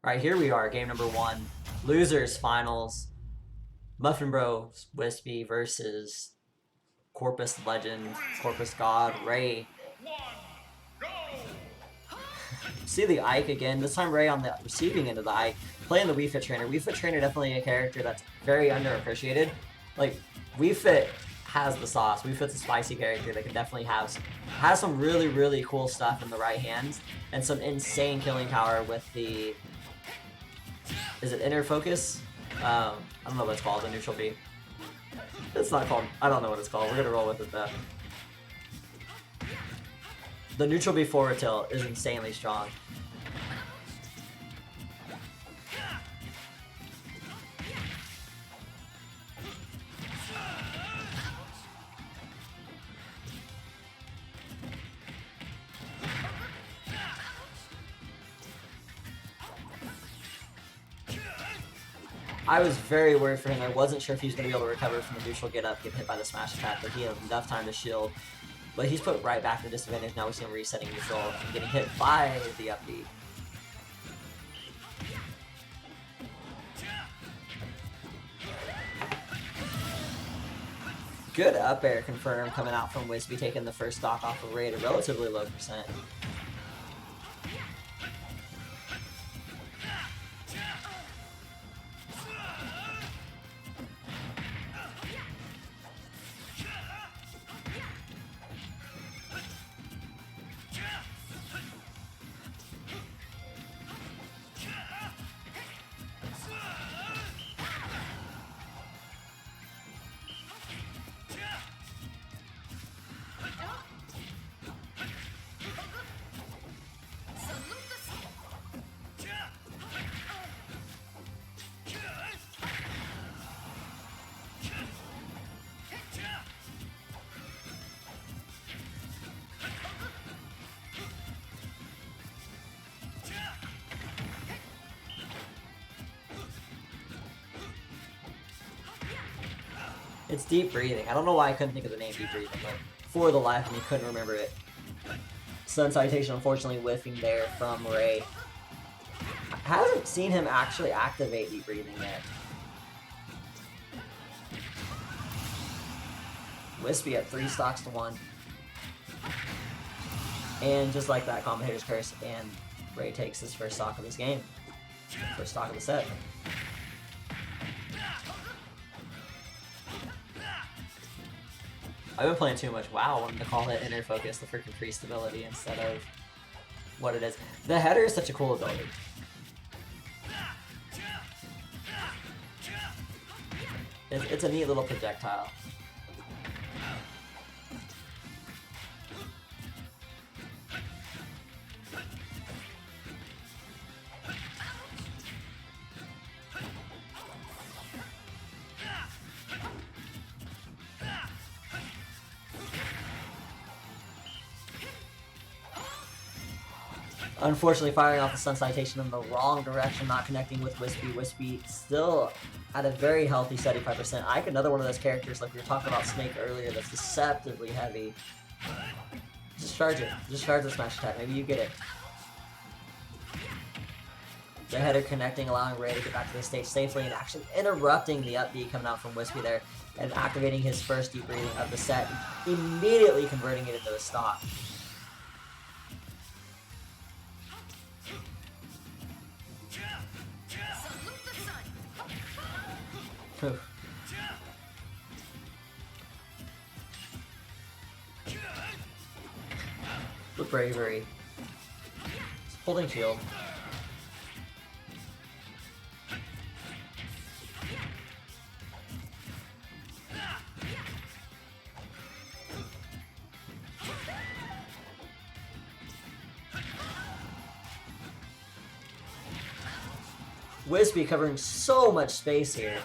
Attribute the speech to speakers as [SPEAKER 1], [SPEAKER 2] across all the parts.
[SPEAKER 1] Alright, here we are, game number 1. Losers finals. Muffin Bro Whispy versus Corpus Legend, Corpus God, Ray. See the Ike again, this time Ray on the receiving end of the Ike, playing the Wii Fit Trainer. Wii Fit Trainer definitely a character that's very underappreciated. Like, Wii Fit has the sauce. Wii Fit's a spicy character that can definitely has some really, really cool stuff in the right hands, and some insane killing power with the... Is it inner focus? I don't know what it's called, the neutral B. It's not called, I don't know what it's called. We're gonna roll with it though. The neutral B forward tilt is insanely strong. I was very worried for him. I wasn't sure if he was going to be able to recover from the neutral get hit by the smash attack, but he had enough time to shield. But he's put right back to disadvantage. Now we see him resetting neutral and getting hit by the up B. Good up air confirmed coming out from Whispy, taking the first stock off of Ray at a relatively low percent. It's deep breathing. I don't know why I couldn't think of the name deep breathing, but for the life of me, couldn't remember it. Sun Citation unfortunately whiffing there from Ray. I haven't seen him actually activate deep breathing yet. Whispy at 3 stocks to 1. And just like that, Commentator's Curse, and Ray takes his first stock of this game. First stock of the set. I've been playing too much WoW. I wanted to call it inner focus, the freaking free stability, instead of what it is. The header is such a cool ability. It's a neat little projectile. Unfortunately, firing off the Sun Citation in the wrong direction, not connecting with Whispy. Whispy still at a very healthy 75%. Ike, another one of those characters, like we were talking about Snake earlier, that's deceptively heavy. Just charge it. Just charge the smash attack. Maybe you get it. The header connecting, allowing Ray to get back to the stage safely, and actually interrupting the up B coming out from Whispy there, and activating his first deep breathing of the set, immediately converting it into a stock. The bravery. Holding shield. Whispy covering so much space here.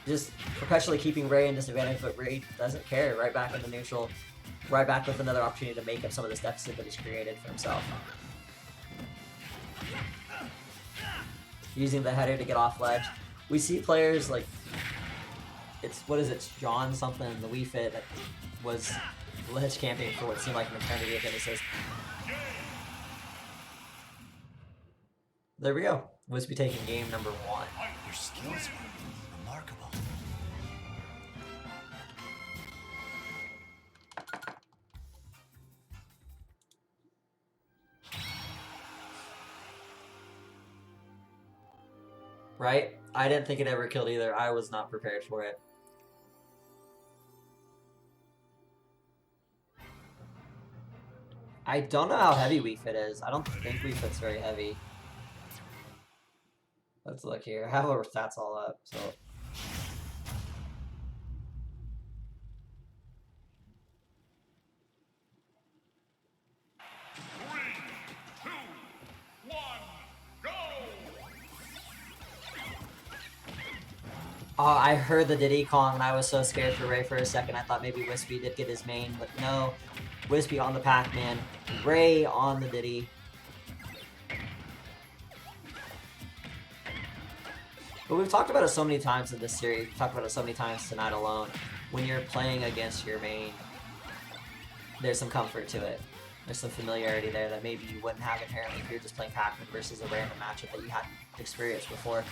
[SPEAKER 1] Just perpetually keeping Ray in disadvantage, but Ray doesn't care. Right back into neutral. Right back with another opportunity to make up some of this deficit that he's created for himself. Using the header to get off ledge. We see players like, what is it, it's John something, the Wii Fit, that was ledge camping for what seemed like an eternity, and he says, There we go. Whispy taking game number 1.
[SPEAKER 2] Your skills were remarkable.
[SPEAKER 1] Right? I didn't think it ever killed either. I was not prepared for it. I don't know how heavy Wii Fit is. I don't think Wii Fit's very heavy. Let's look here. I have our stats all up, so. I heard the Diddy Kong and I was so scared for Ray for a second. I thought maybe Whispy did get his main, but no. Whispy on the Pac-Man. Ray on the Diddy. But we've talked about it so many times in this series. We've talked about it so many times tonight alone. When you're playing against your main, there's some comfort to it. There's some familiarity there that maybe you wouldn't have inherently if you're just playing Pac-Man versus a random matchup that you hadn't experienced before.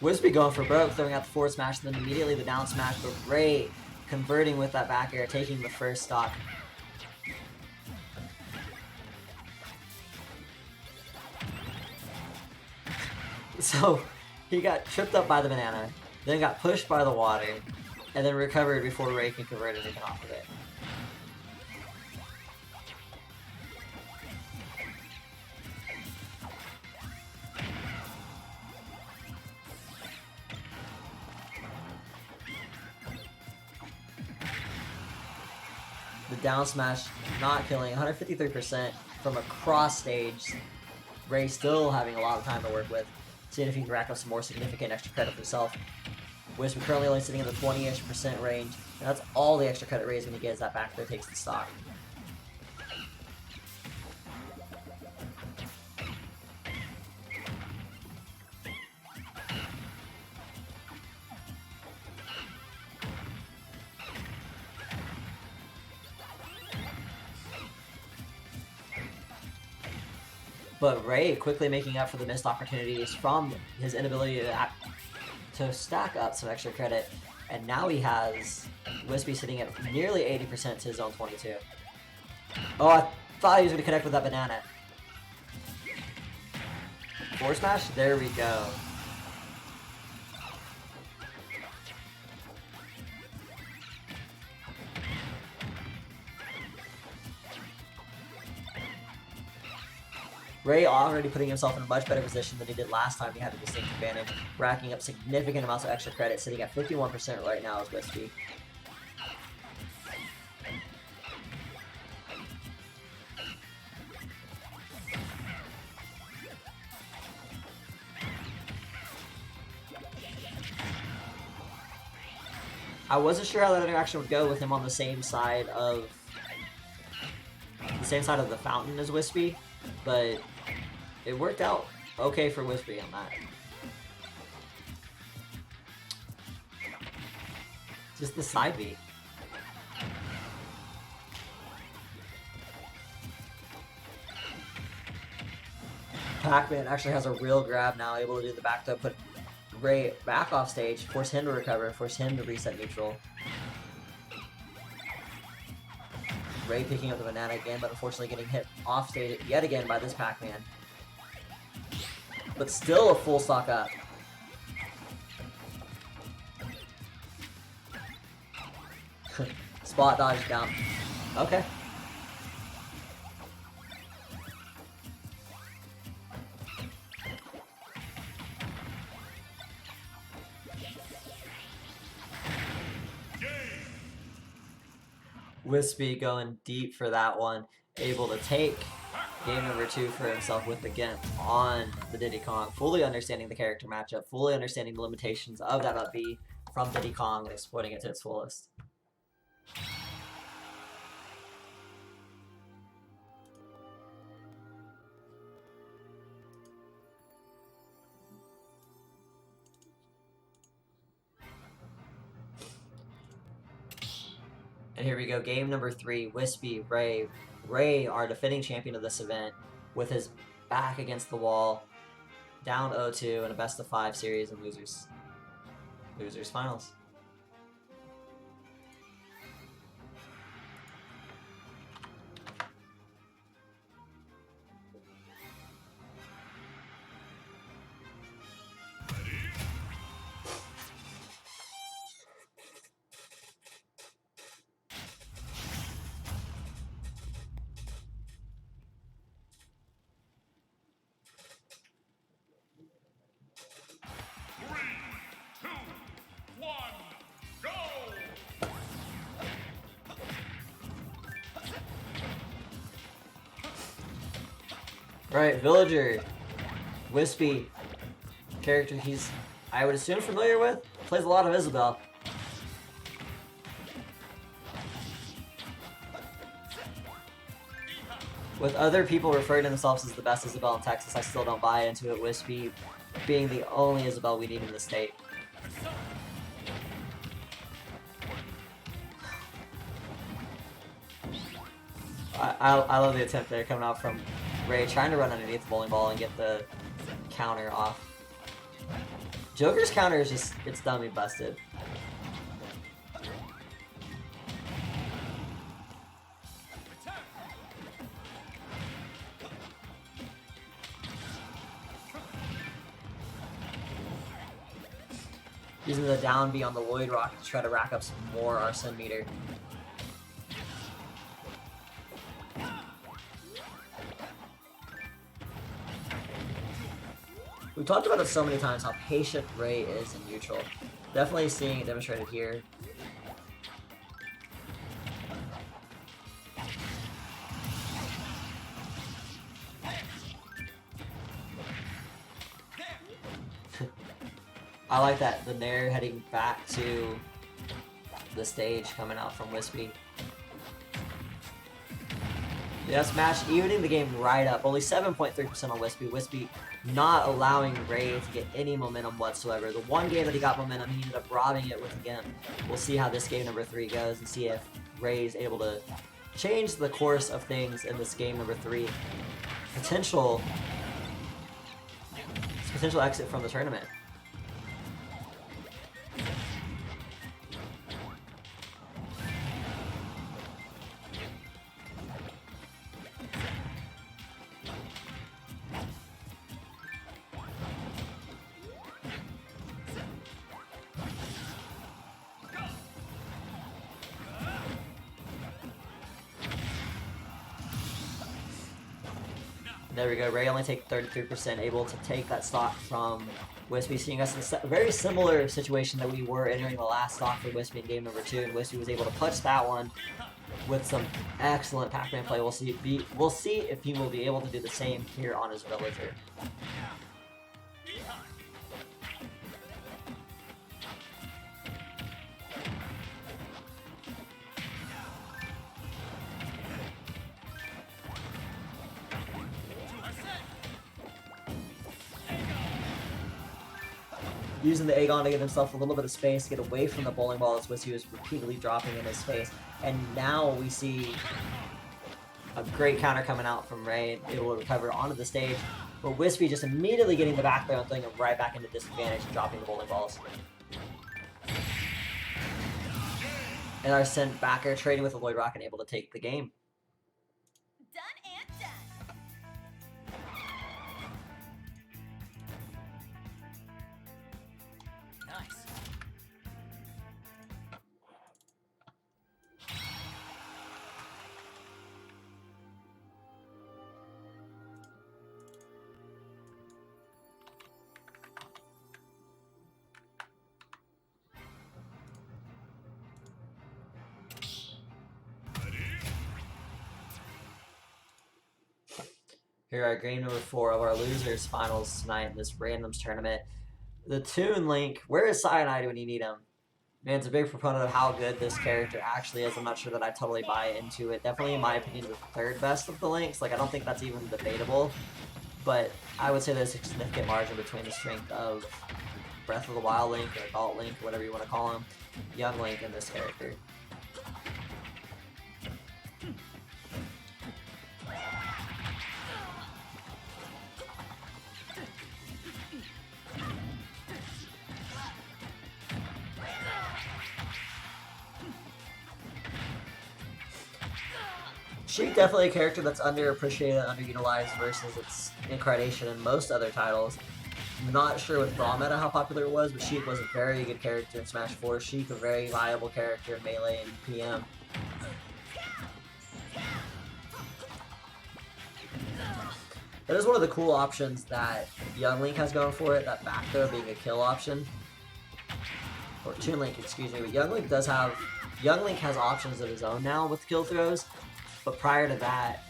[SPEAKER 1] Whispy going for broke, throwing out the forward smash, and then immediately the down smash, but Ray converting with that back air, taking the first stock. So, he got tripped up by the banana, then got pushed by the water, and then recovered before Ray can convert anything off of it. The down smash not killing, 153% from across stage. Ray still having a lot of time to work with, seeing if he can rack up some more significant extra credit for himself. Whispy currently only sitting in the 20-ish% range, and that's all the extra credit Ray is going to get as that back there takes the stock. But Ray quickly making up for the missed opportunities from his inability to stack up some extra credit. And now he has Whispy sitting at nearly 80% to his own 22. Oh, I thought he was going to connect with that banana. Forward smash? There we go. Ray already putting himself in a much better position than he did last time he had a distinct advantage, racking up significant amounts of extra credit, sitting at 51% right now as Whispy. I wasn't sure how that interaction would go with him on the same side of the fountain as Whispy, but it worked out okay for Whispy on that. Just the side B. Pac-Man actually has a real grab now, able to do the back throw, put Ray back off stage, force him to recover, force him to reset neutral. Ray picking up the banana again, but unfortunately getting hit off stage yet again by this Pac-Man. But still a full stock up. Spot dodge down. Okay. Whispy going deep for that one, able to take game number 2 for himself with the Gimp on the Diddy Kong, fully understanding the character matchup, fully understanding the limitations of that up B from Diddy Kong and exploiting it to its fullest. And here we go, game number 3, Whispy, Ray. Ray, our defending champion of this event, with his back against the wall, down 0-2 in a best-of-5 series of losers finals. Right, Villager, Whispy, character he's, I would assume, familiar with. Plays a lot of Isabel. With other people referring to themselves as the best Isabel in Texas, I still don't buy into it, Whispy being the only Isabel we need in the state. I love the attempt there coming out from Ray, trying to run underneath the bowling ball and get the counter off. Joker's counter is just, it's dummy busted. Using the down B on the Lloyd Rock to try to rack up some more Arsene meter. We've talked about it so many times, how patient Ray is in neutral. Definitely seeing it demonstrated here. I like that, the Nair heading back to the stage coming out from Whispy. Yes, match evening the game right up. Only 7.3% on Whispy. Whispy not allowing Ray to get any momentum whatsoever. The one game that he got momentum, he ended up robbing it with again. We'll see how this game number 3 goes and see if Ray is able to change the course of things in this game number 3. Potential exit from the tournament. There we go, Ray only take 33%, able to take that stock from Whispy, seeing us in a very similar situation that we were entering the last stock for Whispy in game number 2, and Whispy was able to clutch that one with some excellent Pac-Man play. We'll see if he will be able to do the same here on his Villager. Using the Aegon to give himself a little bit of space to get away from the bowling ball as Whispy was repeatedly dropping in his face. And now we see a great counter coming out from Ray, able to recover onto the stage. But Whispy just immediately getting the back throw and throwing him right back into disadvantage and dropping the bowling balls. And our sent backer trading with the Lloyd Rock and able to take the game. Here are game number 4 of our losers finals tonight in this randoms tournament. The Toon Link, where is Cyanide when you need him? Man's a big proponent of how good this character actually is. I'm not sure that I totally buy into it. Definitely, in my opinion, the third best of the Links. Like, I don't think that's even debatable. But I would say there's a significant margin between the strength of Breath of the Wild Link, or Adult Link, or whatever you want to call him, Young Link, and this character. Sheik definitely a character that's underappreciated, underutilized versus its incarnation in most other titles. Not sure with Brawl meta how popular it was, but Sheik was a very good character in Smash 4. Sheik a very viable character in Melee and PM. That is one of the cool options that Young Link has going for it, that back throw being a kill option. Or Toon Link, excuse me, but Young Link has options of his own now with kill throws, but prior to that,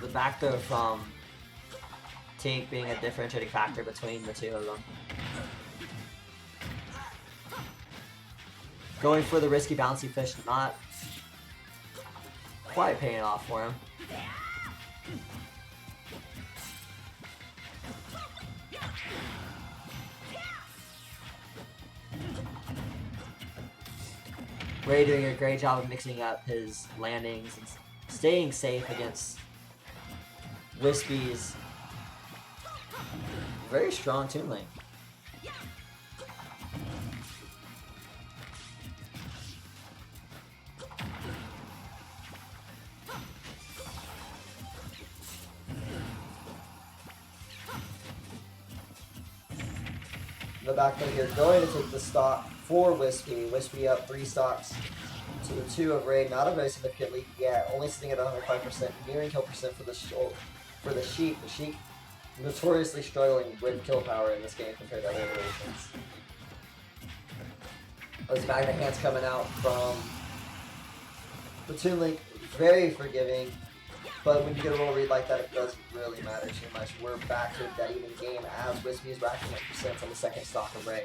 [SPEAKER 1] the back throw from Tink being a differentiating factor between the two of them. Going for the risky bouncy fish, not quite paying off for him. Ray doing a great job of mixing up his landings and staying safe against Whispy's very strong Toon Link. The back foot here going to take the stock for Whispy. Whispy up 3 stocks to the 2 of Ray. Not a very significant lead yet. Only sitting at 105%, nearing kill percent for the Sheik. The Sheik notoriously struggling with kill power in this game compared to other iterations. Those Magna hands coming out from the Toon Link, very forgiving. But when you get a little read like that, it doesn't really matter too much. We're back to that even game as Whispy is racking up percents on the second stock of Ray.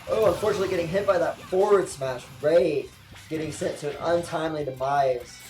[SPEAKER 1] Oh, unfortunately getting hit by that forward smash. Ray getting sent to an untimely demise.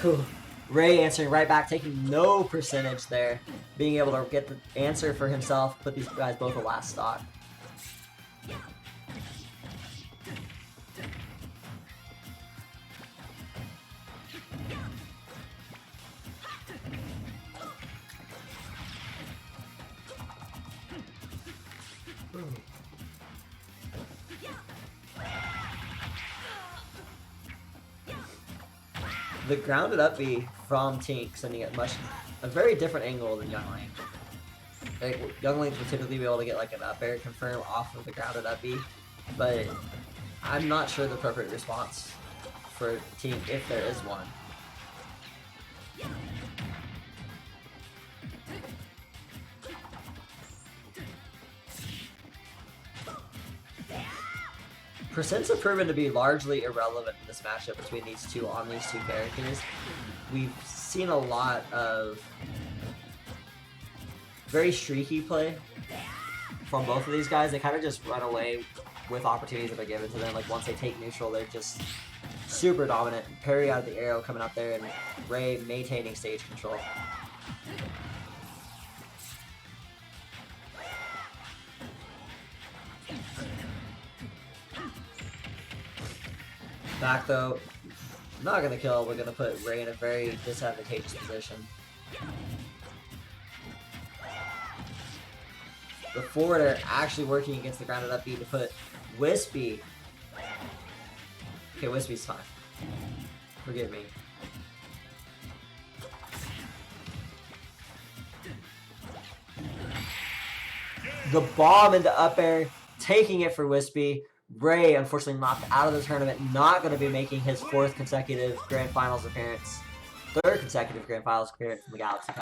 [SPEAKER 1] Ooh. Ray answering right back, taking no percentage there. Being able to get the answer for himself, put these guys both at last stock. The grounded up B from Tink sending it a very different angle than Young Link. Like, Young Link would typically be able to get like an up air confirm off of the grounded up B, but I'm not sure the appropriate response for Tink if there is one. Percents have proven to be largely irrelevant in this matchup between these two characters. We've seen a lot of very streaky play from both of these guys. They kind of just run away with opportunities that are given to them. Like once they take neutral, they're just super dominant. Parry out of the arrow coming up there, and Ray maintaining stage control. Back though, not gonna kill. We're gonna put Ray in a very disadvantageous position. The forward air actually working against the grounded up B to put Whispy. Okay, Whispy's fine. Forgive me. The bomb into up air, taking it for Whispy. Ray, unfortunately knocked out of the tournament, not going to be making his 4th consecutive Grand Finals appearance. 3rd consecutive Grand Finals appearance in the Galaxy Cup.